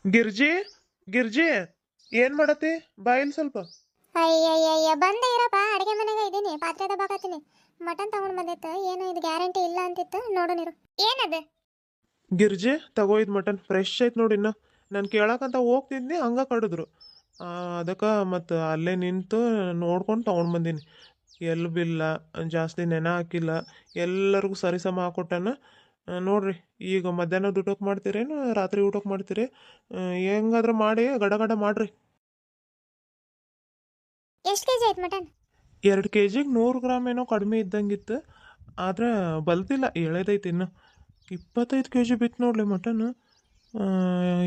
ಗಿರ್ಜಿ ಗಿರ್ಜಿ ಏನ್ ಮಾಡತ್ತಿ ಬಾಯಿಲ್ ಸ್ವಲ್ಪ. ಅಯ್ಯಯ್ಯಯ್ಯ ಬಂದೆ ಇರಪ್ಪ, ಅಡಿಗೆ ಮನೆಗೆ ಇದ್ದೀನಿ, ಪಾತ್ರೆ ದಬ್ಬಾಕತ್ತೀನಿ. ಮಟನ್ ತಗೊಂಡ್ ಬಂದಿತ್ತು, ಏನು ಇದು ಗ್ಯಾರಂಟಿ ಇಲ್ಲ ಅಂತಿತ್ತು, ನೋಡು ನೀರು ಏನದು. ಗಿರ್ಜಿ ತಗೋ ಇದ್ ಮಟನ್ ಫ್ರೆಶ್ ಐತ್ ನೋಡಿ. ಇನ್ನ ನಾನು ಕೇಳಕಂತ ಹೋಗ್ತಿದ್ನಿ ಹಂಗ ಕಡಿದ್ರು. ಅದಕ್ಕೆ ಮತ್ತು ಅಲ್ಲೇ ನಿಂತು ನೋಡ್ಕೊಂಡು ತೊಗೊಂಡು ಬಂದೀನಿ. ಎಲ್ಲಿ ಬಿಲ್ಲ ಜಾಸ್ತಿ ನೆನ ಹಾಕಿಲ್ಲ, ಎಲ್ಲರಿಗೂ ಸರಿಸಮ ಹಾಕೊಟ್ಟನ. ನೋಡ್ರಿ, ಈಗ ಮಧ್ಯಾಹ್ನದ ಊಟಕ್ಕೆ ಮಾಡ್ತೀರೇನು ರಾತ್ರಿ ಊಟಕ್ಕೆ ಮಾಡ್ತೀರಿ? ಹೆಂಗಾದ್ರೂ ಮಾಡಿ ಗಡ ಗಡ ಮಾಡ್ರಿ. ಎಷ್ಟು ಕೆಜಿ ಆಯ್ತು ಮಟನ್? 2 kg 100 ಗ್ರಾಮ್ ಏನೋ ಕಡಿಮೆ ಇದ್ದಂಗಿತ್ತು, ಆದ್ರೆ ಬಲ್ತಿಲ್ಲ, ಎಳೆದೈತಿ ಇನ್ನು. 25 kg ಬಿತ್ತು ನೋಡ್ಲಿ ಮಟನ್.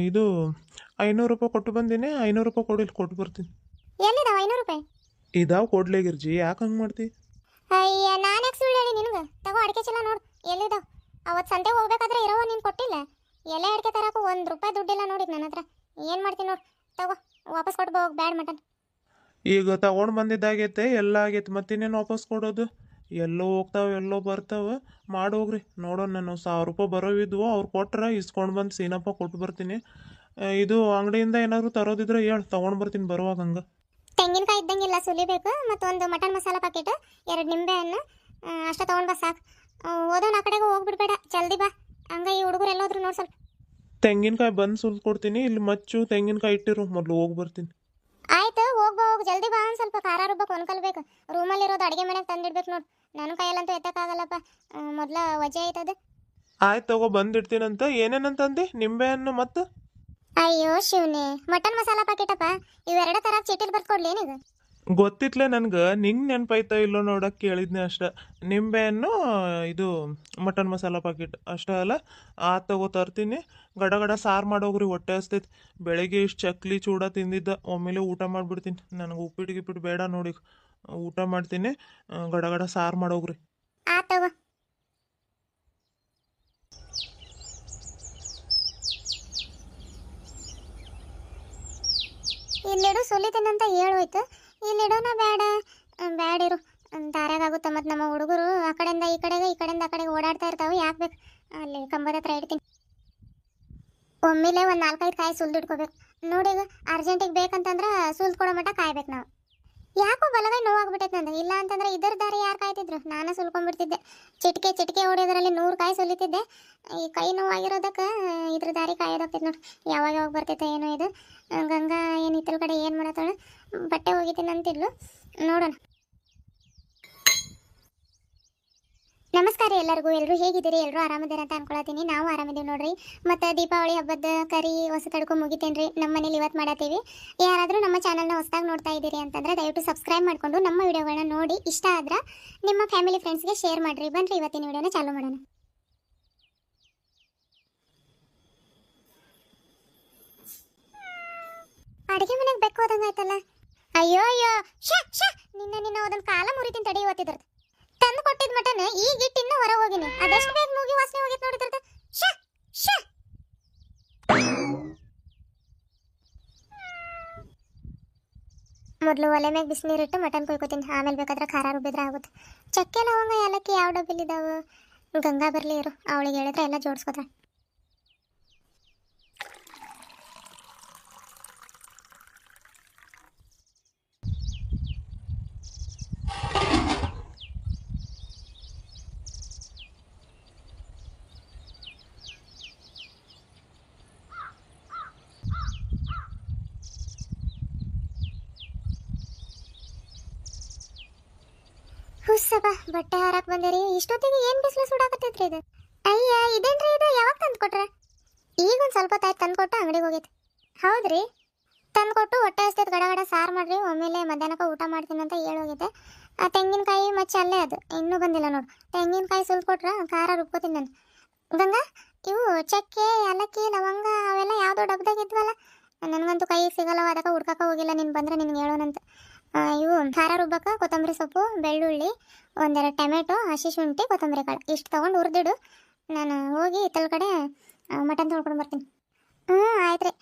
ಇದು 500 ರೂಪಾಯಿ ಕೊಟ್ಟು ಬಂದೀನಿ. 500 ರೂಪಾಯಿ ಕೊಡಿಲ್ಲಿ ಕೊಟ್ಟು ಬರ್ತೀನಿ. ಎಲ್ಲಿದಾವ 500 ರೂಪಾಯಿ? ಇದಾವ ಕೊಡ್ಲೇ ಗಿರ್ಜಿ, ಯಾಕೆ ಹಂಗೆ ಮಾಡ್ತಿ? ಅಯ್ಯ ನಾನು ಯಾಕೆ ಸುಳ್ಳು ಹೇಳಿ ನಿನಗೆ? ತಗೋ ಅಡಿಕೆ ಚೀಲ ನೋಡು ಎಲ್ಲಿದಾವ. ಅವತ್ತು ಸಂತೆ ಹೋಗ್ಬೇಕಾದ್ರೆ ಇರೋವ ನೀನು ಕೊಟ್ಟಿಲ್ಲ. ಎಲೆ ಅಡಿಕೆ ತರಕು ₹1 ದುಡ್ಡಿಲ್ಲ ನೋಡಿದ್ ನನ್ನ ಹತ್ರ. ಏನು ಮಾಡ್ತೀನಿ ನೋಡು, ತಗೋ ವಾಪಸ್ ಕೊಟ್ಟು ಹೋಗಿ ಬ್ಯಾಡ್ ಮಟನ್. ಈಗ ತಗೊಂಡು ಬಂದಿದ್ದಾಗೈತೆ, ಎಲ್ಲ ಆಗೈತೆ, ಮತ್ತಿನ್ನೇನು ವಾಪಸ್ ಕೊಡೋದು? ಎಲ್ಲೋ ಹೋಗ್ತಾವೆ ಎಲ್ಲೋ ಬರ್ತಾವೆ, ಮಾಡೋಗ್ರಿ. ನೋಡೋಣ, ನಾನು 1000 ರೂಪಾಯಿ ಬರೋವಿದ್ವು, ಅವ್ರು ಕೊಟ್ರೆ ಇಸ್ಕೊಂಡು ಬಂದು ಸೀನಪ್ಪ ಕೊಟ್ಟು ಬರ್ತೀನಿ. ಇದು ಅಂಗಡಿಯಿಂದ ಏನಾದರೂ ತರೋದಿದ್ರೆ ಹೇಳು, ತೊಗೊಂಡು ಬರ್ತೀನಿ ಬರುವಾಗ ಹಂಗೆ. ತೆಂಗಿನಕಾಯಿ ಇದ್ದಂಗಿಲ್ಲ, ಸುಲಿಬೇಕು. ಮತ್ತೊಂದು ಮಟನ್ ಮಸಾಲ ಪ್ಯಾಕೆಟ್, 2 ನಿಂಬೆ ಹಣ್ಣು, ಅಷ್ಟೇ ತೊಗೊಂಡು ಬಾ ಸಾಕು. ಓದೋಣ ಆ ಕಡೆಗೆ ಹೋಗ್ಬಿಡ್ಬೇಡ, ಜಲ್ದಿ ಬಾ. ಹಂಗ ಈ ಹುಡುಗರು ಎಲ್ಲೋದ್ರು ನೋಡಿ ಸ್ವಲ್ಪ. ತೆಂಗಿನಕಾಯಿ ಬಂದು ಸುಲ್ದು ಕೊಡ್ತೀನಿ, ಇಲ್ಲಿ ಮಚ್ಚು ತೆಂಗಿನಕಾಯಿ ಇಟ್ಟಿರು, ಮೊದಲು ಹೋಗಿ ಬರ್ತೀನಿ. ಆಯ್ತು, ಹೋಗ್ ಬಾ, ಹೋಗಿ ಜಲ್ದಿ ಬಾ. ಒಂದು ಸ್ವಲ್ಪ ಖಾರ ರುಬ್ಬಕ್ಕೆ ಒನ್ಕಲ್ಬೇಕು. ರೂಮಲ್ಲಿರೋದು ಅಡುಗೆ ಮನೆಗೆ ತಂದಿಡ್ಬೇಕು ನೋಡಿ. ನನ್ನ ಕೈಯಲ್ಲಂತೂ ಎತ್ತಕ್ಕಾಗಲ್ಲಪ್ಪ, ಮೊದಲ ವಜೆ ಆಯ್ತದ. ಆಯ್ತು ತಗೋ ಬಂದಿಡ್ತೀನಂತ. ಏನೇನಂತಂದು? ನಿಂಬೆಹಣ್ಣು ಮತ್ತು ಅಯ್ಯೋ ಶಿವನೇ, ಮಟನ್ ಮಸಾಲ ಪ್ಯಾಕೆಟಪ್ಪ. ಇವೆರಡ ತರ ಚೀಟಿಲ್ ಬರ್ಕೊಡ್ಲಿ ಏನಿಗ? ಗೊತ್ತಿತ್ಲೆ ನನ್ಗೆ, ನಿಂಗೆ ನೆನಪಾಯ್ತೋ ಇಲ್ಲೋ ನೋಡಕ್ಕೆ ಕೇಳಿದ್ನೆ ಅಷ್ಟೆ. ನಿಂಬೆಹಣ್ಣು, ಇದು ಮಟನ್ ಮಸಾಲ ಪ್ಯಾಕೆಟ್ ಅಷ್ಟೇ ಅಲ್ಲ. ತಗೋ ತರ್ತೀನಿ. ಗಡ ಗಡ ಸಾರು ಮಾಡೋಗ್ರಿ, ಹೊಟ್ಟೆ ಹಸ್ತೈತಿ. ಬೆಳಗ್ಗೆ ಇಷ್ಟು ಚಕ್ಲಿ ಚೂಡ ತಿಂದಿದ್ದ, ಒಮ್ಮೆಲೆ ಊಟ ಮಾಡಿಬಿಡ್ತೀನಿ. ನನಗೆ ಉಪ್ಪಿಟ್ಟು ಗಿಪ್ಪಿಟ್ಟು ಬೇಡ ನೋಡಿ, ಊಟ ಮಾಡ್ತೀನಿ. ಗಡ ಗಡ ಸಾರು ಮಾಡೋಗ್ರಿ. ತಗೋ. ಇಲ್ಲಿಡು, ಸುಲಿತೀನಂತ ಹೇಳೋಯ್ತು. ಇಲ್ಲಿಡೋಣ ಬೇಡ? ಬೇಡಿರು, ದಾರ್ಯಾಗುತ್ತೆ. ಮತ್ತು ನಮ್ಮ ಹುಡುಗರು ಆ ಕಡೆಯಿಂದ ಈ ಕಡೆಗೆ, ಈ ಕಡೆಯಿಂದ ಆ ಕಡೆಗೆ ಓಡಾಡ್ತಾ ಇರ್ತಾವೆ. ಯಾಕೆ ಬೇಕು? ಅಲ್ಲಿ ಕಂಬದ ಹತ್ರ ಇಡ್ತೀನಿ. ಒಮ್ಮೆಲೆ ಒಂದು 4-5 ಕಾಯಿ ಸುಲ್ದಿಟ್ಕೋಬೇಕು ನೋಡಿ. ಈಗ ಅರ್ಜೆಂಟಿಗೆ ಬೇಕಂತಂದ್ರೆ ಸುಲ್ದು ಕೊಡೋ ಮಟ್ಟ ಕಾಯ್ಬೇಕು ನಾವು. ಯಾಕೋ ಬಲಗೈ ನೋವಾಗ್ಬಿಟ್ಟೈತೆ ನಂದು. ಇಲ್ಲ ಅಂತಂದ್ರೆ ಇದರ ದಾರಿ ಯಾರು ಕಾಯ್ತಿದ್ರು? ನಾನೇ ಸುಲ್ಕೊಂಡ್ಬಿಡ್ತಿದ್ದೆ. ಚಿಟಿಕೆ ಹೊಡೆಯೋದ್ರಲ್ಲಿ 100 ಕಾಯಿ ಸುಲಿತಿದ್ದೆ. ಈ ಕೈ ನೋವಾಗಿರೋದಕ್ಕೆ ಇದ್ರ ದಾರಿ ಕಾಯೋದಾಗ್ತೈತೆ ನೋಡಿ. ಯಾವಾಗ ಬರ್ತೈತೆ ಏನೋ ಇದು. ಗಂಗಾ ಏನು ಹಿತ್ತಲ ಕಡೆ ಏನು ಮಾಡತ್ತಾಳ? ಬಟ್ಟೆ ಹೋಗಿದ್ದೀನಿ ಅಂತಿದ್ಲು, ನೋಡೋಣ. ನಮಸ್ಕಾರ ಎಲ್ಲರಿಗೂ. ಎಲ್ಲರೂ ಹೇಗಿದ್ದೀರಿ? ಎಲ್ಲರೂ ಆರಾಮಿದ್ದೀರಿ ಅಂತ ಅನ್ಕೊಳತೀನಿ. ನಾವು ಆರಾಮಿದ್ದೀವಿ ನೋಡ್ರಿ. ಮತ್ತು ದೀಪಾವಳಿ ಹಬ್ಬದ ಕರಿ ಹೊಸ ತಡ್ಕೊ ಮುಗಿತೇನ್ರಿ. ನಮ್ಮ ಮನೇಲಿ ಇವತ್ತು ಮಾಡತ್ತೀವಿ. ಯಾರಾದರೂ ನಮ್ಮ ಚಾನಲ್ನ ಹೊಸದಾಗಿ ನೋಡ್ತಾ ಇದ್ದೀರಿ ಅಂತಂದ್ರೆ ದಯವಿಟ್ಟು ಸಬ್ಸ್ಕ್ರೈಬ್ ಮಾಡಿಕೊಂಡು ನಮ್ಮ ವಿಡಿಯೋಗಳನ್ನ ನೋಡಿ ಇಷ್ಟ ಆದ್ರೆ ನಿಮ್ಮ ಫ್ಯಾಮಿಲಿ ಫ್ರೆಂಡ್ಸ್ಗೆ ಶೇರ್ ಮಾಡಿರಿ. ಬನ್ರಿ ಇವತ್ತಿನ ವಿಡಿಯೋನ ಚಾಲೂ ಮಾಡೋಣ. ಅಡುಗೆ ಮನೆಗೆ ಬೆಕ್ಕು ಹೋದಂಗೆ ಆಯ್ತಲ್ಲ. ಅಯ್ಯೋ ನಿನ್ನ ಅದೊಂದು ಕಾಲ ಮುರಿತೀನಿ ತಡಿ. ಇವತ್ತಿದ್ರದ್ದು ತಂದು ಕೊಟ್ಟಿದ್ ಮಟನ್ ಈಗ ಇಟ್ಟು ಇನ್ನೂ ಹೊರ ಹೋಗಿನಿ. ಅದೆಷ್ಟು ಬೇಗ ಮೂಗಿ ವಾಸನೆ ಹೋಗಿತ್ತು ನೋಡಿದ್ರದ್ದು. ಮೊದಲು ಒಲೆ ಮ್ಯಾಗ ಬಿಸಿನೀರಿಟ್ಟು ಮಟನ್ ಕೊಯ್ಕೋತೀನಿ, ಆಮೇಲೆ ಬೇಕಾದ್ರೆ ಖಾರ ರುಬ್ಬಿದ್ರೆ ಆಗುತ್ತೆ. ಚಕ್ಕೆ ಲವಂಗ ಏಲಕ್ಕಿ ಯಾವ ಡಬ್ಬಿಲಿದ್ದಾವೆ? ಗಂಗಾ ಬರಲಿ ಇರು, ಅವಳಿಗೆ ಹೇಳಿದ್ರೆ ಎಲ್ಲ ಜೋಡಿಸ್ಕೋತಾರೆ. ಹುಸ್ಸಪ್ಪ, ಬಟ್ಟೆ ಹಾರಕ್ಕೆ ಬಂದಿರಿ. ಇಷ್ಟೊತ್ತಿಗೆ ಏನು ಬಿಸಿಲು ಸುಡಾಕತ್ತೈತ್ರಿ ಇದು? ಅಯ್ಯ ಇದೇನ್ರಿ ಇದು? ಯಾವಾಗ ತಂದು ಕೊಟ್ರೆ? ಈಗ ಒಂದು ಸ್ವಲ್ಪ ಹೊತ್ತಾಯ್ತು ತಂದು ಕೊಟ್ಟು ಅಂಗಡಿಗೆ ಹೋಗೈತೆ. ಹೌದ್ರಿ, ತಂದು ಕೊಟ್ಟು ಹೊಟ್ಟೆ ಹಸ್ತೈತೆ. ಗಡ ಸಾರು ಮಾಡ್ರಿ, ಒಮ್ಮೆಲೆ ಮಧ್ಯಾಹ್ನಕ್ಕೆ ಊಟ ಮಾಡ್ತೀನಿ ಅಂತ ಹೇಳೋಗಿದೆ. ಆ ತೆಂಗಿನಕಾಯಿ ಮಚ್ಚ ಅಲ್ಲೇ ಅದು ಇನ್ನೂ ಬಂದಿಲ್ಲ ನೋಡು. ತೆಂಗಿನಕಾಯಿ ಸುಲ್ದು ಕೊಟ್ರೆ ಖಾರ ರುಬ್ಕೋತೀನಿ ನಾನು. ಗಂಗಾ, ಇವು ಚಕ್ಕೆ ಏಲಕ್ಕಿ ಲವಂಗ ಅವೆಲ್ಲ ಯಾವುದೋ ಡಬ್ದಾಗ ಇದ್ವಲ್ಲ, ನನಗಂತೂ ಕೈ ಸಿಗಲ್ಲವ, ಅದಕ್ಕೆ ಹುಡ್ಕಕ್ಕೆ ಹೋಗಿಲ್ಲ. ನೀನು ಬಂದರೆ ನಿನ್ಗೆ ಹೇಳೋಣಂತ. ಇವು ಖಾರ ರುಬ್ಬಕ್ಕೆ ಕೊತ್ತಂಬರಿ ಸೊಪ್ಪು, ಬೆಳ್ಳುಳ್ಳಿ, 1-2 ಟೊಮೆಟೊ, ಹಸಿ ಶುಂಠಿ, ಕೊತ್ತಂಬರಿ ಕಾಳು ಇಷ್ಟು ತೊಗೊಂಡು ಹುರಿದಿಡು. ನಾನು ಹೋಗಿ ಇತ್ತಲ ಕಡೆ ಮಟನ್ ತೊಳ್ಕೊಂಡು ಬರ್ತೀನಿ. ಆಯ್ತು ರೀ.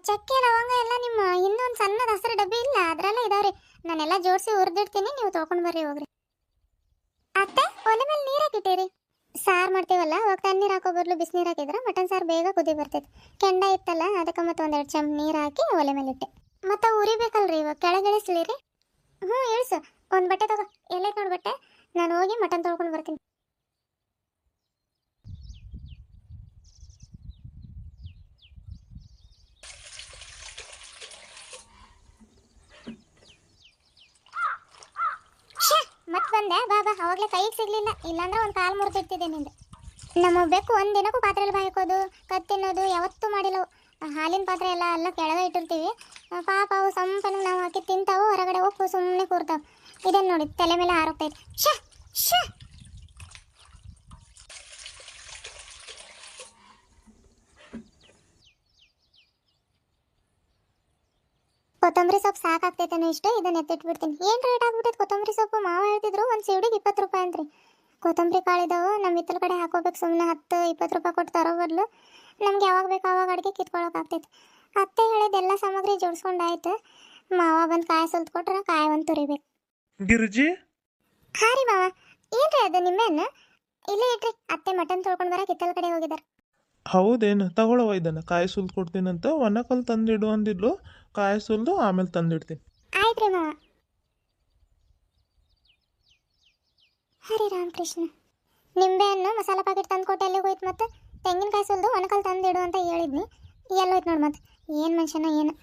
ಚಕ್ಕೆ ಲವಂಗ ಎಲ್ಲ ನಿಮ್ಮ ಇನ್ನೊಂದು ಸಣ್ಣದ ಹಸಿರು ಡಬ್ಬಿ ಇಲ್ಲ, ಅದರಲ್ಲೇ ಇದಾವ್ರಿ. ನಾನೆಲ್ಲ ಜೋಡಿಸಿ ಹುರಿದಿಡ್ತೀನಿ, ನೀವು ತೊಳ್ಕೊಂಡು ಬರ್ರಿ ಹೋಗ್ರಿ. ಅತ್ತೆ, ಒಲೆ ಮೇಲೆ ನೀರಾಕಿಟ್ಟಿರಿ. ಸಾರು ಮಾಡ್ತೀವಲ್ಲ ಅವಾಗ ತಣ್ಣೀರು ಹಾಕೋ ಬದಲು ಬಿಸಿನೀರು ಹಾಕಿದ್ರೆ ಮಟನ್ ಸಾರು ಬೇಗ ಕುದಿ ಬರ್ತೈತೆ. ಕೆಂಡ ಇತ್ತಲ್ಲ ಅದಕ್ಕೆ ಮತ್ತೆ ಒಂದೆರಡು ಚಮಚ ನೀರು ಹಾಕಿ ಒಲೆ ಮೇಲೆ ಇಟ್ಟೆ. ಮತ್ತೆ ಉರಿಬೇಕಲ್ರಿ, ಇವಾಗ ಕೆಳಗೆ ಇಳಿಸ್ಲಿರಿ. ಹ್ಞೂ ಇಳಿಸು. ಒಂದು ಬಟ್ಟೆ ತಗೋ, ಎಲ್ಲೈತೆ ನೋಡಿ ಬಟ್ಟೆ. ನಾನು ಹೋಗಿ ಮಟನ್ ತೊಳ್ಕೊಂಡು ಬರ್ತೀನಿ. ಮತ್ತೆ ಬಂದೆ ಬಾ ಬಾ. ಅವಾಗಲೇ ಕೈಗೆ ಸಿಗ್ಲಿಲ್ಲ, ಇಲ್ಲಾಂದ್ರೆ ಒಂದು ಕಾಲು ಮುರಿದಿಡ್ತಿದ್ದೆ ನಿಂದು. ನಮ್ಮ ಬೆಕ್ಕು ಒಂದು ದಿನಕ್ಕೂ ಪಾತ್ರೆಯಲ್ಲಿ ಬಾಯಿ ಹಾಕೋದು ಕತ್ ತಿನ್ನೋದು ಯಾವತ್ತೂ ಮಾಡಿಲ್ಲ. ಹಾಲಿನ ಪಾತ್ರೆ ಎಲ್ಲ ಕೆಳಗೆ ಇಟ್ಟಿರ್ತೀವಿ. ಪಾಪ ಅವು ಸಂಪನ್ನು ನಾವು ಹಾಕಿ ತಿಂತಾವು, ಹೊರಗಡೆ ಹೋಗಿ ಸುಮ್ಮನೆ ಕೂರ್ತಾವೆ. ಇದನ್ನು ನೋಡಿ ತಲೆ ಮೇಲೆ ಹಾರೋಗ್ತೈತೆ. ಶ ಶ ಕೊತ್ತಂಬರಿ ಸೊಪ್ಪು ಸಾಕಾಗ್ತೈತೇನೋ ಇಷ್ಟು. ಇದನ್ನ ಎತ್ತಿಟ್ಬಿಡ್ತೀನಿ. ಏನು ರೇಟ್ ಆಗ್ಬಿಟ್ಟೈತೆ ಕೊತ್ತಂಬರಿ ಸೊಪ್ಪು? ಮಾವ ಹೇಳ್ತಿದ್ರು ಒಂದು ಸೀಡಿಗೆ 20 ರೂಪಾಯಿ ಅಂತ್ರಿ. ಕೊತ್ತಂಬರಿ ಕಾಳಿದಾವು ನಮ್ಮ ಹಿತ್ತಲ ಕಡೆ ಹಾಕೋಬೇಕು. ಸುಮ್ಮನೆ 10-20 ರೂಪಾಯಿ ಕೊಟ್ಟು ತರೋ ಬದಲು ನಮ್ಗೆ ಯಾವಾಗ ಬೇಕು ಆವಾಗ ಅಡುಗೆ ಕಿತ್ಕೊಳ್ಳೋಕ್ಕಾಗ್ತೈತೆ. ಅತ್ತೆ ಹೇಳಿದ್ದೆಲ್ಲ ಸಾಮಗ್ರಿ ಜೋಡಿಸ್ಕೊಂಡಾಯ್ತು. ಮಾವ ಬಂದು ಕಾಯಿ ಸುಲ್ತು ಕೊಟ್ರೆ ಕಾಯಿ ಒಂದು ತುರಿಬೇಕು. ಗಿರ್ಜಿ, ಹಾಂ ರೀ ಮಾವ. ಏನ್ರಿ ಅದು ನಿಮ್ಮೇನು ಇಲ್ಲೇ ಇಟ್ರಿ? ಅತ್ತೆ ಮಟನ್ ತೊಳ್ಕೊಂಡು ಬರೋಕೆ ಹಿತ್ತಲ ಕಡೆ ಹೋಗಿದ್ದಾರೆ. ಹೌದೇನು? ತಗೊಳವ ಇದನ್ನು. ಕಾಯಿ ಸುಲ್ದು ಕೊಡ್ತೀನಂತ ಒಣಕಲ್ ತಂದಿಡು ಅಂದಿದ್ಲು. ಕಾಯಿ ಸುಲ್ದು ಆಮೇಲೆ ತಂದಿಡ್ತೀನಿ. ಆಯ್ತು ರೀ ಮಾವ. ಹರಿ ರಾಮಕೃಷ್ಣ. ನಿಂಬೆಹಣ್ಣು ಮಸಾಲ ಪ್ಯಾಕೆಟ್ ತಂದು ಕೊಟ್ಟು ಎಲ್ಲಿಗೆ ಹೋಯ್ತು? ಮತ್ತೆ ತೆಂಗಿನಕಾಯಿ ಸುಲ್ದು ಒಣಕಲ್ ತಂದಿಡು ಅಂತ ಹೇಳಿದ್ನಿ. ಎಲ್ಲೋಯ್ತು ನೋಡಿ ಮತ್ತೆ. ಏನು ಮನುಷ್ಯನ ಏನು.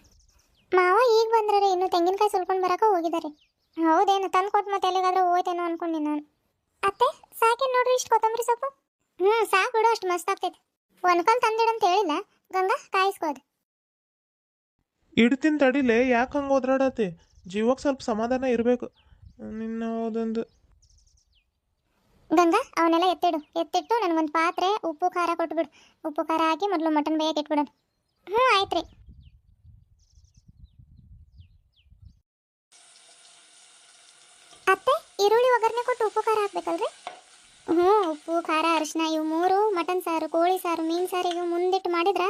ಮಾವ ಈಗ ಬಂದ್ರೆ ಇನ್ನು ತೆಂಗಿನಕಾಯಿ ಸುಲ್ಕೊಂಡು ಬರೋಕೆ ಹೋಗಿದ್ದಾರೆ. ಹೌದೇನು? ತಂದು ಕೊಟ್ಟು ಮತ್ತೆ ಎಲ್ಲಿಗಾದ್ರೂ ಹೋಯ್ತೇನೋ ಅನ್ಕೊಂಡು ನಾನು. ಅತ್ತೆ ಸಾಕೇನು ನೋಡ್ರಿ ಇಷ್ಟು ಕೊತ್ತಂಬರಿ ಸೊಪ್ಪು? ಸಾಕು ಬಿಡು, ಅಷ್ಟು ಮಸ್ತ್ ಆಗ್ತೈತೆ. ಒಣಕಲ್ ತಂದಿಡು ಅಂತ ಹೇಳಿಲ್ಲ ಗಂಗಾ, ಕಾಯಿಸ್ಕೋದು. ಇಡ್ತೀನಿ ತಡಿಲೆ, ಯಾಕೆ ಹಂಗೆ ಓದ್ರಾಡತ್ತೆ? ಜೀವಕ್ಕೆ ಸ್ವಲ್ಪ ಸಮಾಧಾನ ಇರಬೇಕು. ನಿನ್ನ ಹೋದೊಂದು ಗಂಗಾ ಅವನ್ನೆಲ್ಲ ಎತ್ತಿಟ್ಟು ನನಗೊಂದು ಪಾತ್ರೆ ಉಪ್ಪು ಖಾರ ಕೊಟ್ಬಿಡು. ಉಪ್ಪು ಖಾರ ಹಾಕಿ ಮೊದಲು ಮಟನ್ ಬೇಯಕ್ಕೆ ಇಟ್ಬಿಡೋಣ. ಆಯ್ತು ರೀ. ಅತ್ತೆ ಈರುಳ್ಳಿ ಒಗ್ಗರಣೆ ಕೊಟ್ಟು ಉಪ್ಪು ಖಾರ ಹಾಕ್ಬೇಕಲ್ರಿ? ಉಪ್ಪು ಖಾರ ಅರಿಶಿನ ಇವು 3 ಮಟನ್ ಸಾರು, ಕೋಳಿ ಸಾರು, ಮೀನು ಸಾರಿಗೆ ಮುಂದಿಟ್ಟು ಮಾಡಿದ್ರೆ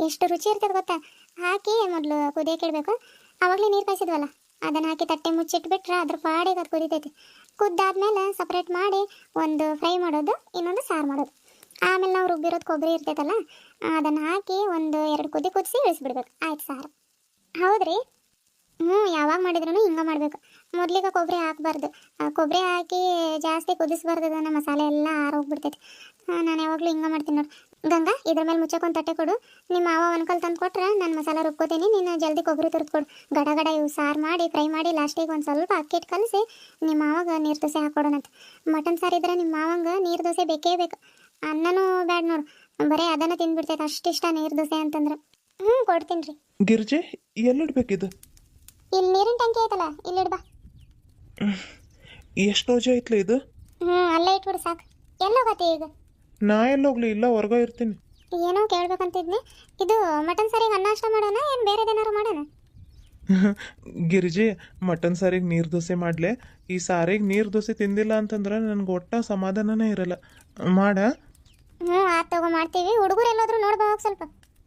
ಎಷ್ಟು ರುಚಿ ಇರ್ತದೆ ಗೊತ್ತಾ? ಹಾಕಿ ಮೊದಲು ಕುದಿಯಕ್ಕೆ ಇಡಬೇಕು. ಆವಾಗಲೇ ನೀರು ಕಾಯಿಸಿದ್ವಲ್ಲ ಅದನ್ನು ಹಾಕಿ ತಟ್ಟೆ ಮುಚ್ಚಿಟ್ಬಿಟ್ರೆ ಅದ್ರ ಪಾಡಿಗೆ ಅದು ಕುದಿತೈತಿ. ಕುದ್ದಾದ್ಮೇಲೆ ಸಪ್ರೇಟ್ ಮಾಡಿ ಒಂದು ಫ್ರೈ ಮಾಡೋದು, ಇನ್ನೊಂದು ಸಾರು ಮಾಡೋದು. ಆಮೇಲೆ ನಾವು ರುಬ್ಬಿರೋದು ಕೊಬ್ಬರಿ ಇರ್ತೈತಲ್ಲ ಅದನ್ನು ಹಾಕಿ 1-2 ಕುದಿ ಕುದಿಸಿ ಇಳಿಸ್ಬಿಡ್ಬೇಕು. ಆಯ್ತು ಸಾರು. ಹೌದ್ರಿ? ಯಾವಾಗ ಮಾಡಿದ್ರೂ ಹಿಂಗೆ ಮಾಡಬೇಕು. ಮೊದಲಿಗೆ ಕೊಬ್ಬರಿ ಹಾಕಬಾರ್ದು. ಕೊಬ್ಬರಿ ಹಾಕಿ ಜಾಸ್ತಿ ಕುದಿಸ್ಬಾರ್ದು, ಅದನ್ನು ಮಸಾಲೆ ಎಲ್ಲ ಆರೋಗ್ಬಿಡ್ತೈತಿ. ನಾನು ಯಾವಾಗಲೂ ಹಿಂಗೆ ಮಾಡ್ತೀನಿ ನೋಡಿ. ಗಂಗಾ ಇದ್ರ ಮೇಲೆ ಮುಚ್ಚಕ್ಕೊಂದು ತಟ್ಟೆ ಕೊಡು. ನಿಮ್ಮ ಮಾವ ಒನ್ಕಲ್ ತಂದು ಕೊಟ್ರೆ ನಾನು ಮಸಾಲ ರುಬ್ಕೋತೀನಿ, ನೀನು ಜಲ್ದಿ ಕೊಬ್ಬರಿ ತುರ್ದು ಕೊಡು. ಗಡ ಇವು ಸಾರು ಮಾಡಿ ಫ್ರೈ ಮಾಡಿ ಲಾಸ್ಟಿಗೆ ಒಂದು ಸ್ವಲ್ಪ ಅಕ್ಕಿ ಹಿಟ್ಟು ಕಲಸಿ ನಿಮ್ಮ ಮಾವಾಗ ನೀರು ದೋಸೆ ಹಾಕ್ಕೊಡೋಣಂತ. ಮಟನ್ ಸಾರು ಇದ್ರೆ ನಿಮ್ಮ ಮಾವಂಗೆ ನೀರು ದೋಸೆ ಬೇಕೇ ಬೇಕು. ಅನ್ನನೂ ಬ್ಯಾಡ ನೋಡು, ಬರೀ ಅದನ್ನು ತಿಂದ್ಬಿಡ್ತೈತೆ ಅಷ್ಟಿಷ್ಟ ನೀರು ದೋಸೆ ಅಂತಂದ್ರೆ. ಕೊಡ್ತೀನಿ ರೀ. ಗಿರ್ಜಿ, ಎಲ್ಲಿಡ್ಬೇಕಿದು? ಇಲ್ಲಿ ನೀರಿನ ಟ್ಯಾಂಕಿ ಐತಲ್ಲ, ಇಲ್ಲಿ ಇಡ್ಬಾ. ಎಷ್ಟು ರೋಜ ಐತ್ಲ ಇದು? ಅಲ್ಲೇ ಇಟ್ಬಿಡು ಸಾಕು. ಎಲ್ಲೋಗತ್ತೆ ಈಗ? ನಾ ಎಲ್ಲೋಗ್ಲಿ, ಇಲ್ಲ ಹೊರಗೆ ಇರ್ತೀನಿ. ಏನೋ ಕೇಳ್ಬೇಕಂತಿದ್ನಿ. ಇದು ಮಟನ್ ಸಾರಿಗೆ ಅನ್ನ ಅಷ್ಟ ಮಾಡೋಣ ಏನು ಬೇರೆದೇನಾರು ಮಾಡೋಣ? ಗಿರ್ಜಿ, ಮಟನ್ ಸಾರಿಗೆ ನೀರು ದೋಸೆ ಮಾಡಲೆ. ಈ ಸಾರಿಗೆ ನೀರು ದೋಸೆ ತಿಂದಿಲ್ಲ ಅಂತಂದ್ರೆ ನನಗೆ ಒಟ್ಟ ಸಮಾಧಾನನೇ ಇರಲ್ಲ. ಮಾಡ. ಆಯ್ತು ತಗೋ ಮಾಡ್ತೀವಿ. ಹುಡುಗರು ಎಲ್ಲೋದ್ರು ನೋಡ್ಬಾ ಸ್ವಲ್ಪ.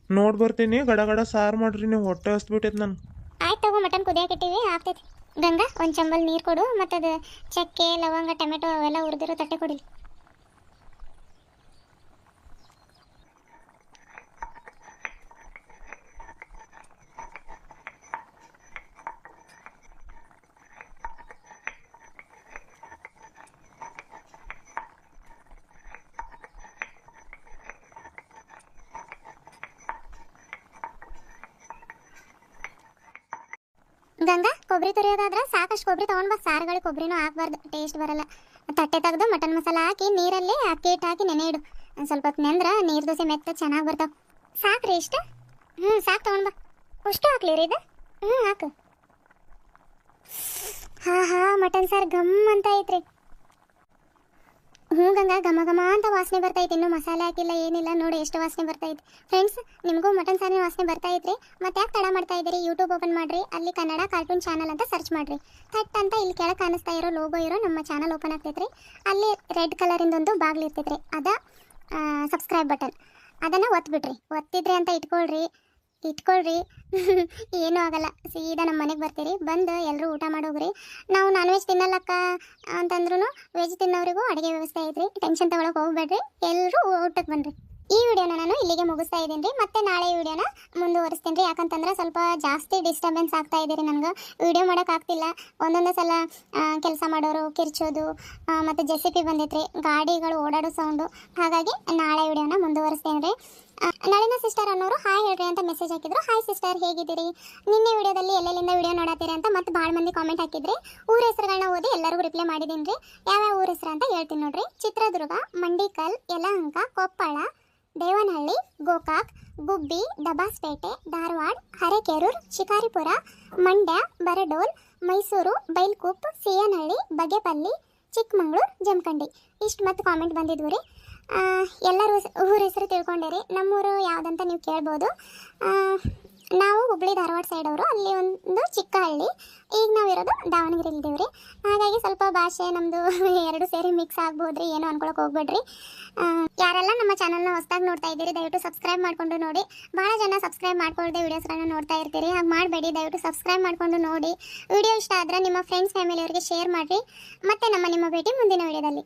ನೋಡಿ ಬರ್ತೀನಿ. ಗಡ ಸಾರು ಮಾಡ್ರಿ, ನೀವು ಹೊಟ್ಟೆ ಹಸ್ಬಿಟ್ಟೈತೆ ನಾನು. ಆಯ್ತು ತಗೋ, ಮಟನ್ ಕುದಿಯಕ್ಕೆ ಇಟ್ಟಿವಿ ಆಗ್ತೈತಿ. ಗಂಗಾ ಒಂದು ಚಂಬಲ್ ನೀರು ಕೊಡು, ಮತ್ತು ಅದು ಚಕ್ಕೆ ಲವಂಗ ಟೊಮೆಟೊ ಅವೆಲ್ಲ ಹುರಿದಿರೋ ತಟ್ಟೆ ಕೊಡಿಲಿ. ಗಂಗಾ ಕೊಬ್ಬರಿ ತುರಿಯೋದಾದ್ರೆ ಸಾಕಷ್ಟು ಕೊಬ್ಬರಿ ತೊಗೊಂಡು ಬಾ. ಸಾರುಗಳಿಗೆ ಕೊಬ್ಬರಿನೂ ಹಾಕಬಾರ್ದು, ಟೇಸ್ಟ್ ಬರಲ್ಲ. ತಟ್ಟೆ ತೆಗೆದು ಮಟನ್ ಮಸಾಲ ಹಾಕಿ ನೀರಲ್ಲಿ ಅಕ್ಕಿ ಹಿಟ್ಟು ಹಾಕಿ ನೆನೆ ಇಡು. ಸ್ವಲ್ಪ ಹೊತ್ತು ನೆಂದ್ರೆ ನೀರು ದೋಸೆ ಮೆತ್ತ ಚೆನ್ನಾಗಿ ಬರ್ತಾವೆ. ಸಾಕ್ರಿ ಇಷ್ಟ? ಸಾಕು ತೊಗೊಂಡು ಬಾ. ಅಷ್ಟು ಹಾಕ್ಲಿ ರೀ ಇದು? ಹಾಕು. ಮಟನ್ ಸಾರು ಗಮ್ ಅಂತ ಐತ್ರಿ. ಗಂಗಾ ಘಮ ಅಂತ ವಾಸನೆ ಬರ್ತೈತಿ. ಇನ್ನೂ ಮಸಾಲೆ ಹಾಕಿಲ್ಲ ಏನಿಲ್ಲ, ನೋಡಿ ಎಷ್ಟು ವಾಸನೆ ಬರ್ತೈತಿ. ಫ್ರೆಂಡ್ಸ್, ನಿಮಗೂ ಮಟನ್ ಸಾರಿನ ವಾಸನೆ ಬರ್ತಾ ಐತ್ರಿ? ಮತ್ತೆ ಯಾಕೆ ತಡ ಮಾಡ್ತಾ ಇದ್ದೀರಿ? ಯೂಟ್ಯೂಬ್ ಓಪನ್ ಮಾಡಿರಿ, ಅಲ್ಲಿ ಕನ್ನಡ ಕಾರ್ಟೂನ್ ಚಾನಲ್ ಅಂತ ಸರ್ಚ್ ಮಾಡಿರಿ. ಥಟ್ ಅಂತ ಇಲ್ಲಿ ಕೆಳಗೆ ಕಾಣಿಸ್ತಾ ಇರೋ ಲೋಗೋ ಇರೋ ನಮ್ಮ ಚಾನಲ್ ಓಪನ್ ಆಗ್ತೈತ್ರಿ. ಅಲ್ಲಿ ರೆಡ್ ಕಲರಿಂದೊಂದು ಬಾಗಿಲು ಇರ್ತೈತ್ರಿ, ಅದ ಸಬ್ಸ್ಕ್ರೈಬ್ ಬಟನ್. ಅದನ್ನು ಒತ್ತಿಬಿಡ್ರಿ. ಒತ್ತಿದ್ರಿ ಅಂತ ಇಟ್ಕೊಳ್ರಿ. ಇಟ್ಕೊಳ್ರಿ. ಏನೂ ಆಗಲ್ಲ, ಸೀದಾ ನಮ್ಮ ಮನೆಗೆ ಬರ್ತೀರಿ, ಬಂದು ಎಲ್ಲರೂ ಊಟ ಮಾಡೋಗ್ರಿ. ನಾವು ನಾನ್ ವೆಜ್ ತಿನ್ನಲ್ಲಕ್ಕ ಅಂತಂದ್ರೂ ವೆಜ್ ತಿನ್ನೋರಿಗೂ ಅಡುಗೆ ವ್ಯವಸ್ಥೆ ಐತ್ರಿ, ಟೆನ್ಷನ್ ತಗೊಳಕ್ಕೆ ಹೋಗ್ಬೇಡ್ರಿ, ಎಲ್ಲರೂ ಊಟಕ್ಕೆ ಬನ್ನಿರಿ. ಈ ವಿಡಿಯೋನ ನಾನು ಇಲ್ಲಿಗೆ ಮುಗಿಸ್ತಾ ಇದ್ದೀನಿ ರೀ. ಮತ್ತೆ ನಾಳೆ ವಿಡಿಯೋನ ಮುಂದುವರಿಸ್ತೀನಿ ರೀ. ಯಾಕಂತಂದ್ರೆ ಸ್ವಲ್ಪ ಜಾಸ್ತಿ ಡಿಸ್ಟರ್ಬೆನ್ಸ್ ಆಗ್ತಾ ಇದ್ದೀರಿ, ನನಗೆ ವಿಡಿಯೋ ಮಾಡೋಕ್ಕಾಗ್ತಿಲ್ಲ. ಒಂದೊಂದು ಸಲ ಕೆಲಸ ಮಾಡೋರು ಕಿರ್ಚೋದು, ಮತ್ತು ಜೆಸಿಪಿ ಬಂದೈತ್ರಿ, ಗಾಡಿಗಳು ಓಡಾಡೋ ಸೌಂಡು. ಹಾಗಾಗಿ ನಾಳೆ ವಿಡಿಯೋನ ಮುಂದುವರಿಸ್ತೇನೆ ರೀ. ನಳಿನ ಸಿಸ್ಟರ್ ಅನ್ನೋರು ಹಾಯ್ ಹೇಳ್ರಿ ಅಂತ ಮೆಸೇಜ್ ಹಾಕಿದ್ರು. ಹಾಯ್ ಸಿಸ್ಟರ್, ಹೇಗಿದ್ದೀರಿ? ನಿನ್ನೆ ವಿಡಿಯೋದಲ್ಲಿ ಎಲ್ಲೆಲ್ಲಿಂದ ವಿಡಿಯೋ ನೋಡತ್ತೀರಿ ಅಂತ ಮತ್ತೆ ಭಾಳ ಮಂದಿ ಕಾಮೆಂಟ್ ಹಾಕಿದ್ರಿ. ಊರ ಹೆಸರುಗಳನ್ನ ಓದಿ ಎಲ್ಲರಿಗೂ ರಿಪ್ಲೈ ಮಾಡಿದ್ದೀನಿ ರೀ. ಯಾವ್ಯಾವ ಊರ ಹೆಸರು ಅಂತ ಹೇಳ್ತೀನಿ ನೋಡ್ರಿ. ಚಿತ್ರದುರ್ಗ, ಮಂಡಿಕಲ್, ಯಲಹಂಕ, ಕೊಪ್ಪಳ, ದೇವನಹಳ್ಳಿ, ಗೋಕಾಕ್, ಗುಬ್ಬಿ, ದಬಾಸ್ಪೇಟೆ, ಧಾರವಾಡ, ಹರೇಕೆರೂರು, ಶಿಕಾರಿಪುರ, ಮಂಡ್ಯ, ಬರಡೋಲ್, ಮೈಸೂರು, ಬೈಲ್ಕುಪ್, ಸಿಯನಹಳ್ಳಿ, ಬಗೆಪಲ್ಲಿ, ಚಿಕ್ಕಮಂಗ್ಳೂರು, ಜಮಖಂಡಿ ಇಷ್ಟು ಮತ್ತೆ ಕಾಮೆಂಟ್ ಬಂದಿದ್ವು ರೀ. ಎಲ್ಲರೂ ಊರ ಹೆಸರು ತಿಳ್ಕೊಂಡಿರಿ. ನಮ್ಮೂರು ಯಾವುದಂತ ನೀವು ಕೇಳ್ಬೋದು. ನಾವು ಹುಬ್ಳಿ ಧಾರವಾಡ ಸೈಡ್ ಅವರು, ಅಲ್ಲಿ ಒಂದು ಚಿಕ್ಕ ಹಳ್ಳಿ. ಈಗ ನಾವಿರೋದು ದಾವಣಗೆರೆ ಇದ್ದೀವಿ ರೀ. ಹಾಗಾಗಿ ಸ್ವಲ್ಪ ಭಾಷೆ ನಮ್ಮದು ಎರಡು ಸೇರಿ ಮಿಕ್ಸ್ ಆಗ್ಬೋದ್ರಿ, ಏನೋ ಅನ್ಕೊಳಕ್ಕೆ ಹೋಗ್ಬೇಡ್ರಿ. ಯಾರೆಲ್ಲ ನಮ್ಮ ಚಾನಲ್ನ ಹೊಸದಾಗಿ ನೋಡ್ತಾ ಇದ್ದೀರಿ ದಯವಿಟ್ಟು ಸಬ್ಸ್ಕ್ರೈಬ್ ಮಾಡಿಕೊಂಡು ನೋಡಿ. ಭಾಳ ಜನ ಸಬ್ಸ್ಕ್ರೈಬ್ ಮಾಡ್ಕೊಳ್ಳದೆ ವೀಡಿಯೋಸ್ಗಳನ್ನ ನೋಡ್ತಾ ಇರ್ತೀರಿ, ಹಾಗೆ ಮಾಡಬೇಡಿ. ದಯವಿಟ್ಟು ಸಬ್ಸ್ಕ್ರೈಬ್ ಮಾಡಿಕೊಂಡು ನೋಡಿ. ವಿಡಿಯೋ ಇಷ್ಟ ಆದರೆ ನಿಮ್ಮ ಫ್ರೆಂಡ್ಸ್ ಫ್ಯಾಮಿಲಿಯವರಿಗೆ ಶೇರ್ ಮಾಡಿರಿ. ಮತ್ತೆ ನಿಮ್ಮ ಭೇಟಿ ಮುಂದಿನ ವಿಡಿಯೋದಲ್ಲಿ.